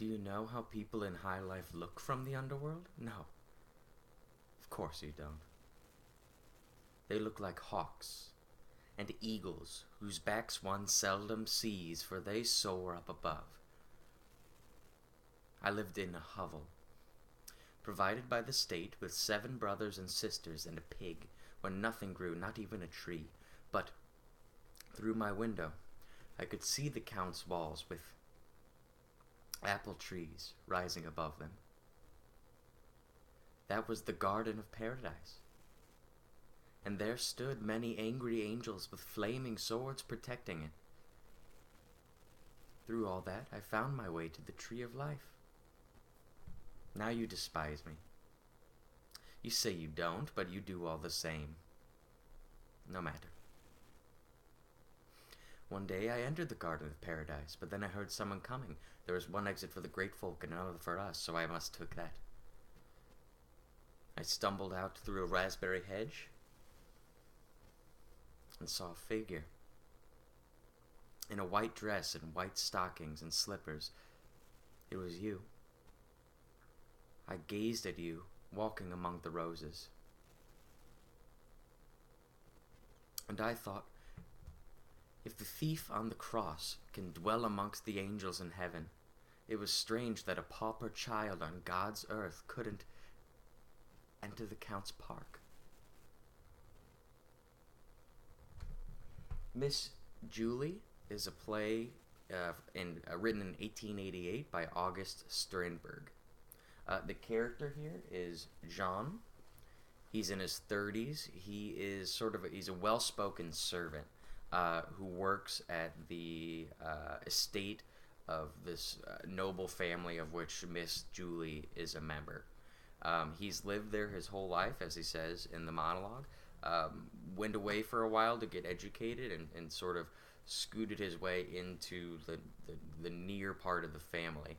Do you know how people in high life look from the underworld? No. Of course you don't. They look like hawks and eagles whose backs one seldom sees, for they soar up above. I lived in a hovel, provided by the state with 7 brothers and sisters and a pig, where nothing grew, not even a tree. But through my window I could see the count's walls with apple trees rising above them. That was the garden of paradise. And there stood many angry angels with flaming swords protecting it. Through all that, I found my way to the tree of life. Now you despise me. You say you don't, but you do all the same. No matter. One day I entered the garden of paradise, but then I heard someone coming. There was one exit for the great folk and another for us, so I must took that. I stumbled out through a raspberry hedge and saw a figure in a white dress and white stockings and slippers. It was you. I gazed at you, walking among the roses. And I thought, if the thief on the cross can dwell amongst the angels in heaven, it was strange that a pauper child on God's earth couldn't enter the Count's park. Miss Julie is a play written in 1888 by August Strindberg. The character here is Jean. He's in his 30s. He's a well-spoken servant who works at the estate of this noble family of which Miss Julie is a member. He's lived there his whole life, as he says in the monologue. Went away for a while to get educated and sort of scooted his way into the near part of the family.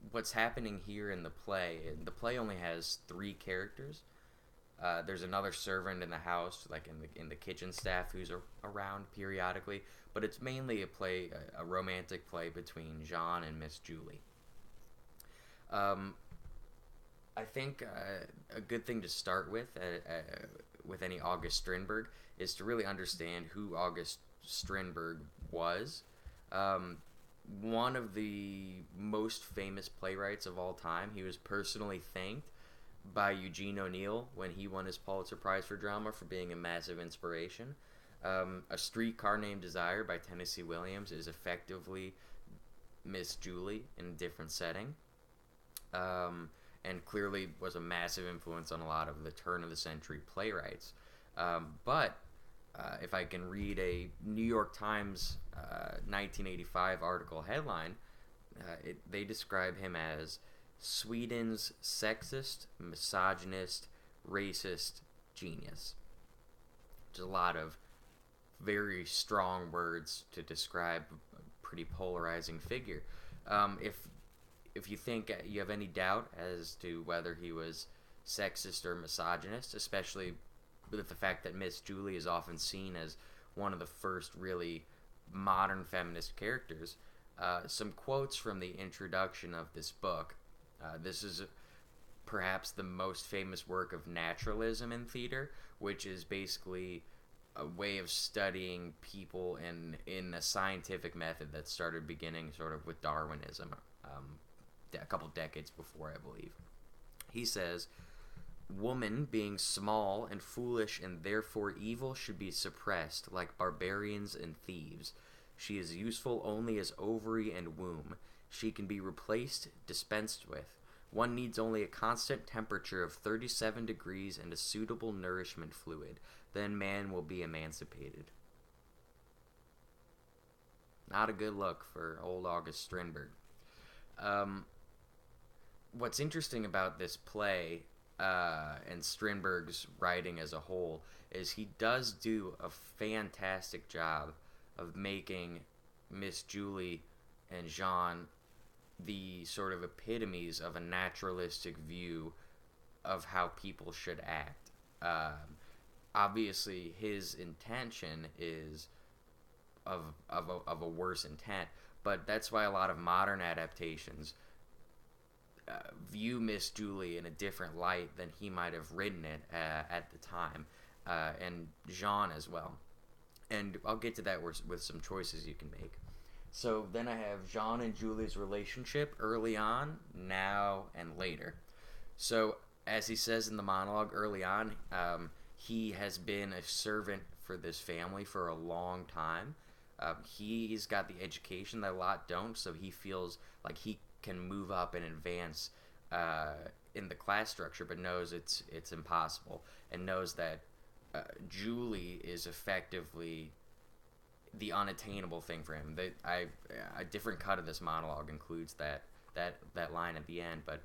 What's happening here in the play only has 3 characters. There's another servant in the house, like in the kitchen staff, who's around periodically, but it's mainly a romantic play between Jean and Miss Julie. I think a good thing to start with any August Strindberg is to really understand who August Strindberg was. One of the most famous playwrights of all time. He was personally thanked by Eugene O'Neill when he won his Pulitzer Prize for Drama for being a massive inspiration. A Streetcar Named Desire by Tennessee Williams is effectively Miss Julie in a different setting. And clearly was a massive influence on a lot of the turn-of-the-century playwrights. But if I can read a New York Times 1985 article headline, they describe him as Sweden's sexist, misogynist, racist genius. There's a lot of very strong words to describe a pretty polarizing figure. If you think you have any doubt as to whether he was sexist or misogynist, especially with the fact that Miss Julie is often seen as one of the first really modern feminist characters, some quotes from the introduction of this book. This is perhaps the most famous work of naturalism in theater, which is basically a way of studying people in a scientific method that started beginning sort of with Darwinism, a couple decades before, I believe. He says, "Woman, being small and foolish and therefore evil, should be suppressed like barbarians and thieves. She is useful only as ovary and womb. She can be replaced, dispensed with. One needs only a constant temperature of 37 degrees and a suitable nourishment fluid. Then man will be emancipated." Not a good look for old August Strindberg. What's interesting about this play and Strindberg's writing as a whole is he does do a fantastic job of making Miss Julie and Jean the sort of epitomes of a naturalistic view of how people should act. Obviously, his intention is of a worse intent, But that's why a lot of modern adaptations view Miss Julie in a different light than he might have written it at the time, and Jean as well. And I'll get to that with some choices you can make. So then I have Jean and Julie's relationship early on, now, and later. So, as he says in the monologue early on, he has been a servant for this family for a long time. He's got the education that a lot don't, so he feels like he can move up and advance in the class structure, but knows it's impossible, and knows that Julie is effectively the unattainable thing for him. A different cut of this monologue includes that line at the end, but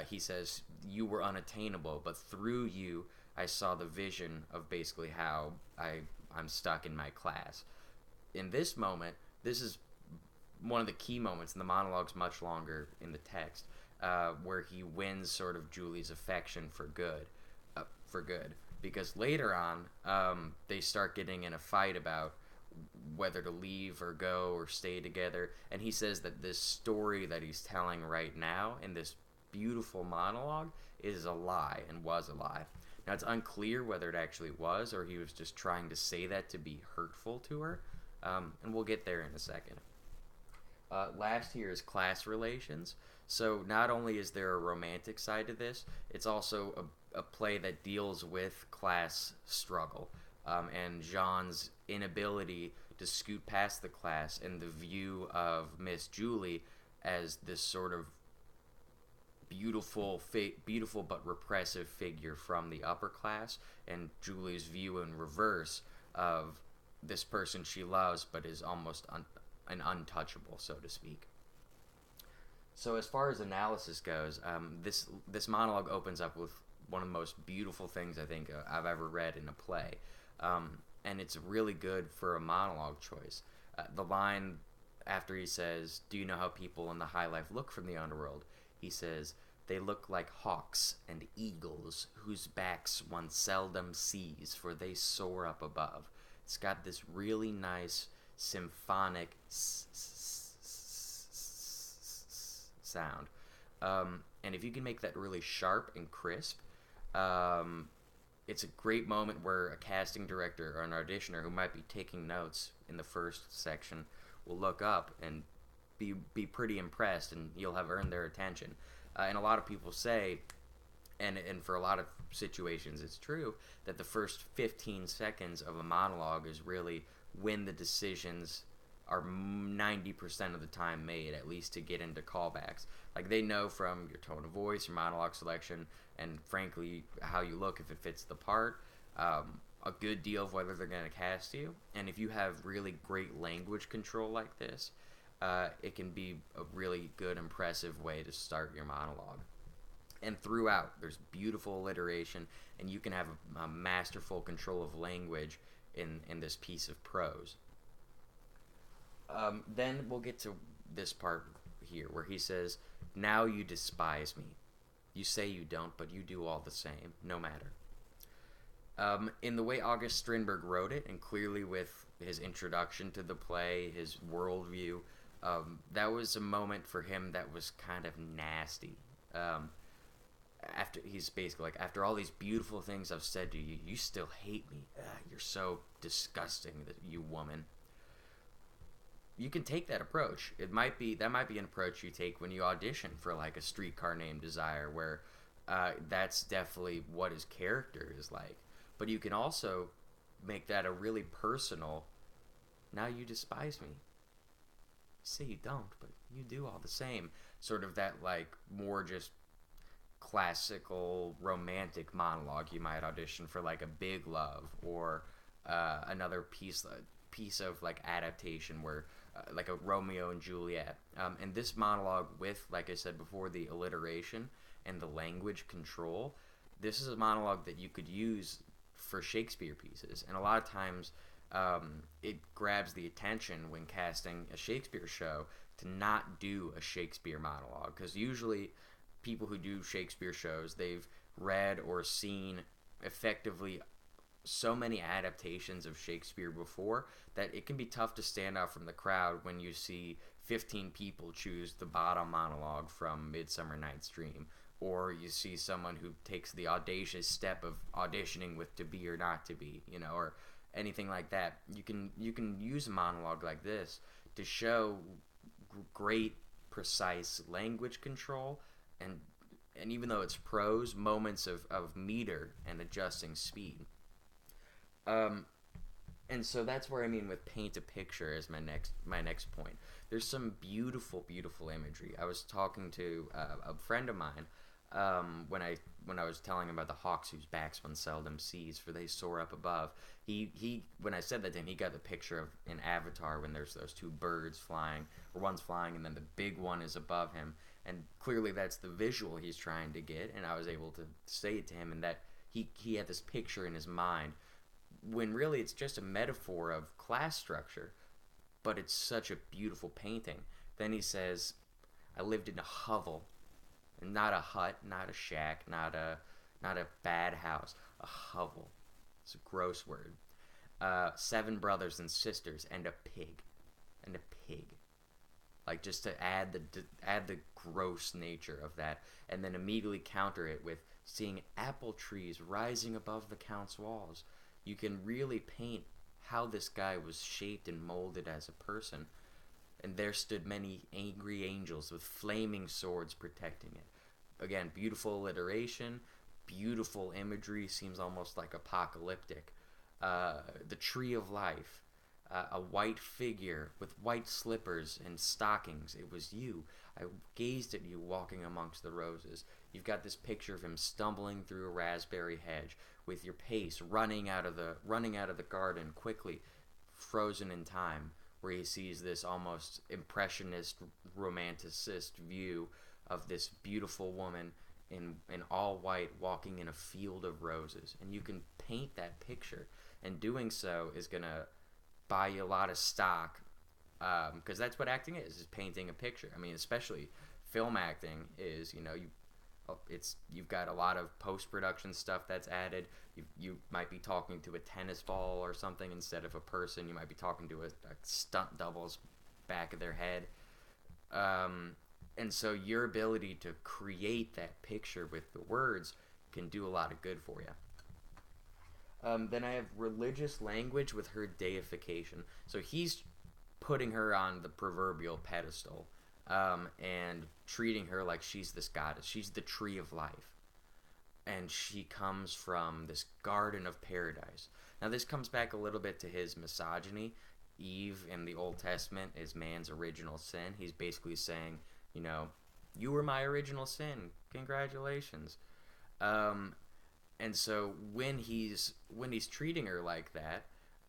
he says, "You were unattainable, but through you, I saw the vision of basically how I'm stuck in my class." In this moment, this is one of the key moments, and the monologue's much longer in the text, where he wins sort of Julie's affection for good. Because later on, they start getting in a fight about whether to leave or go or stay together, and he says that this story that he's telling right now in this beautiful monologue is a lie and was a lie. Now, it's unclear whether it actually was or he was just trying to say that to be hurtful to her, and we'll get there in a second. Last here is class relations. So not only is there a romantic side to this, it's also a play that deals with class struggle, and Jean's inability to scoot past the class and the view of Miss Julie as this sort of beautiful but repressive figure from the upper class, and Julie's view in reverse of this person she loves but is almost an untouchable, so to speak. So as far as analysis goes, this monologue opens up with one of the most beautiful things I think I've ever read in a play, and it's really good for a monologue choice. The line after he says, "Do you know how people in the high life look from the underworld?" He says, "They look like hawks and eagles whose backs one seldom sees, for they soar up above." It's got this really nice symphonic sound, and if you can make that really sharp and crisp, it's a great moment where a casting director or an auditioner who might be taking notes in the first section will look up and be pretty impressed, and you'll have earned their attention. And a lot of people say, and for a lot of situations it's true, that the first 15 seconds of a monologue is really when the decisions are 90% of the time made, at least to get into callbacks. Like, they know from your tone of voice, your monologue selection, and frankly, how you look, if it fits the part, a good deal of whether they're going to cast you. And if you have really great language control like this, it can be a really good, impressive way to start your monologue. And throughout, there's beautiful alliteration, and you can have a masterful control of language in this piece of prose. Then we'll get to this part here, where he says, "Now you despise me. You say you don't, but you do all the same, no matter." In the way August Strindberg wrote it, and clearly with his introduction to the play, his worldview, that was a moment for him that was kind of nasty. He's basically like, after all these beautiful things I've said to you, you still hate me. You're so disgusting, you woman. You can take that approach. That might be an approach you take when you audition for like A Streetcar Named Desire, where that's definitely what his character is like. But you can also make that a really personal, "Now you despise me. You say you don't, but you do all the same." Sort of that, like, more just classical romantic monologue you might audition for, like A Big Love, or another piece of like adaptation where like a Romeo and Juliet. And this monologue, with, like I said before, the alliteration and the language control, this is a monologue that you could use for Shakespeare pieces. And a lot of times it grabs the attention when casting a Shakespeare show to not do a Shakespeare monologue, because usually people who do Shakespeare shows, they've read or seen effectively so many adaptations of Shakespeare before that it can be tough to stand out from the crowd when you see 15 people choose the bottom monologue from Midsummer Night's Dream, or you see someone who takes the audacious step of auditioning with To Be or Not to Be, or anything like that. You can use a monologue like this to show great, precise language control, and even though it's prose, moments of meter and adjusting speed. Um, and so that's where I mean with paint a picture is my next point. There's some beautiful imagery. I was talking to a friend of mine when I was telling him about the hawks whose backs one seldom sees, for they soar up above. He when I said that to him, he got the picture of in Avatar when there's those two birds flying, or one's flying and then the big one is above him, and clearly that's the visual he's trying to get. And I was able to say it to him, and that he had this picture in his mind when really it's just a metaphor of class structure, but it's such a beautiful painting. Then he says, I lived in a hovel, not a hut, not a shack, not a bad house, a hovel. It's a gross word. 7 brothers and sisters and a pig, and a pig. Like, just to add the gross nature of that, and then immediately counter it with seeing apple trees rising above the count's walls. You can really paint how this guy was shaped and molded as a person. And there stood many angry angels with flaming swords protecting it. Again, beautiful alliteration, beautiful imagery, seems almost like apocalyptic. The tree of life, a white figure with white slippers and stockings. It was you. I gazed at you walking amongst the roses. You've got this picture of him stumbling through a raspberry hedge with your pace running out of the garden quickly, frozen in time, where he sees this almost impressionist, romanticist view of this beautiful woman in all white walking in a field of roses. And you can paint that picture, and doing so is going to buy you a lot of stock, because that's what acting is painting a picture. I mean, especially film acting is, you've got a lot of post-production stuff that's added. You might be talking to a tennis ball or something instead of a person. You might be talking to a stunt double's back of their head. And so your ability to create that picture with the words can do a lot of good for you. Then I have religious language with her deification. So he's putting her on the proverbial pedestal, and treating her like she's this goddess. She's the tree of life. And she comes from this garden of paradise. Now, this comes back a little bit to his misogyny. Eve in the Old Testament is man's original sin. He's basically saying, you were my original sin. Congratulations. And so when he's treating her like that,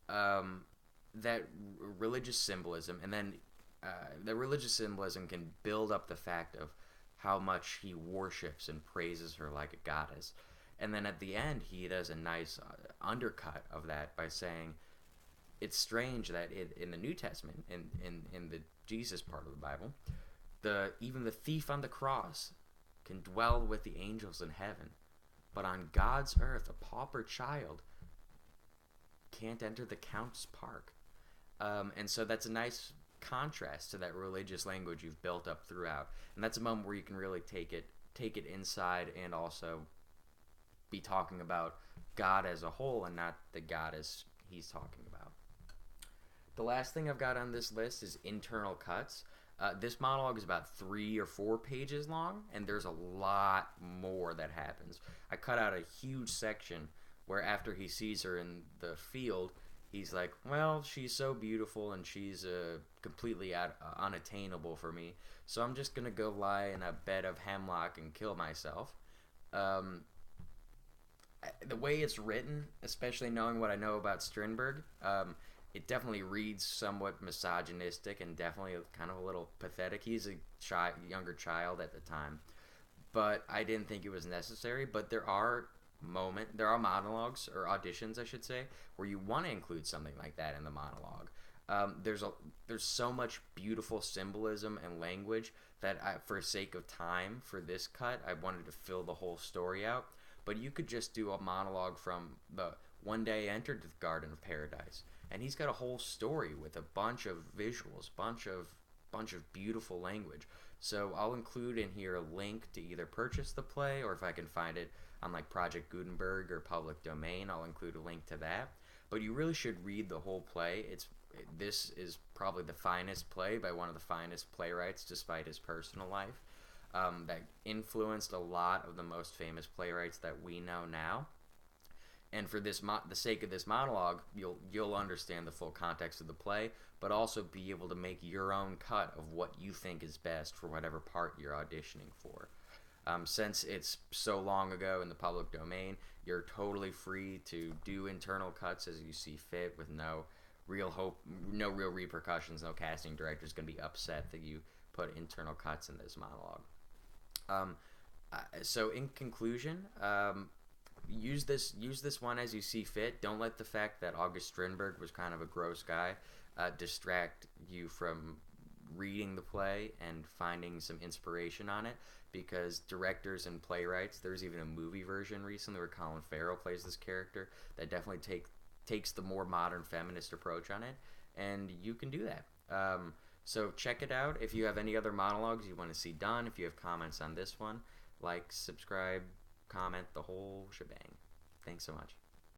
that religious symbolism, and then the religious symbolism can build up the fact of how much he worships and praises her like a goddess. And then at the end, he does a nice undercut of that by saying, it's strange that in the New Testament, in the Jesus part of the Bible, even the thief on the cross can dwell with the angels in heaven. But on God's earth, a pauper child can't enter the Count's park. And so that's a nice contrast to that religious language you've built up throughout. And that's a moment where you can really take it inside, and also be talking about God as a whole and not the goddess he's talking about. The last thing I've got on this list is internal cuts. This monologue is about 3 or 4 pages long, and there's a lot more that happens. I cut out a huge section where after he sees her in the field, he's like, well, she's so beautiful and she's completely unattainable for me, so I'm just going to go lie in a bed of hemlock and kill myself. The way it's written, especially knowing what I know about Strindberg, it definitely reads somewhat misogynistic and definitely kind of a little pathetic. He's a younger child at the time, but I didn't think it was necessary. But there are monologues, or auditions I should say, where you want to include something like that in the monologue. There's so much beautiful symbolism and language that for sake of time for this cut, I wanted to fill the whole story out. But you could just do a monologue from one day entered the Garden of Paradise, and he's got a whole story with a bunch of visuals, bunch of beautiful language. So I'll include in here a link to either purchase the play, or if I can find it on like Project Gutenberg or public domain, I'll include a link to that. But you really should read the whole play. This is probably the finest play by one of the finest playwrights, despite his personal life, that influenced a lot of the most famous playwrights that we know now. And for the sake of this monologue, you'll understand the full context of the play, but also be able to make your own cut of what you think is best for whatever part you're auditioning for. Since it's so long ago in the public domain, you're totally free to do internal cuts as you see fit, with no real repercussions. No casting director is going to be upset that you put internal cuts in this monologue. So in conclusion, use this one as you see fit. Don't let the fact that August Strindberg was kind of a gross guy distract you from reading the play and finding some inspiration on it, because directors and playwrights, there's even a movie version recently where Colin Farrell plays this character that definitely takes the more modern feminist approach on it, and you can do that. So check it out. If you have any other monologues you want to see done, if you have comments on this one, like, subscribe, comment, the whole shebang. Thanks so much.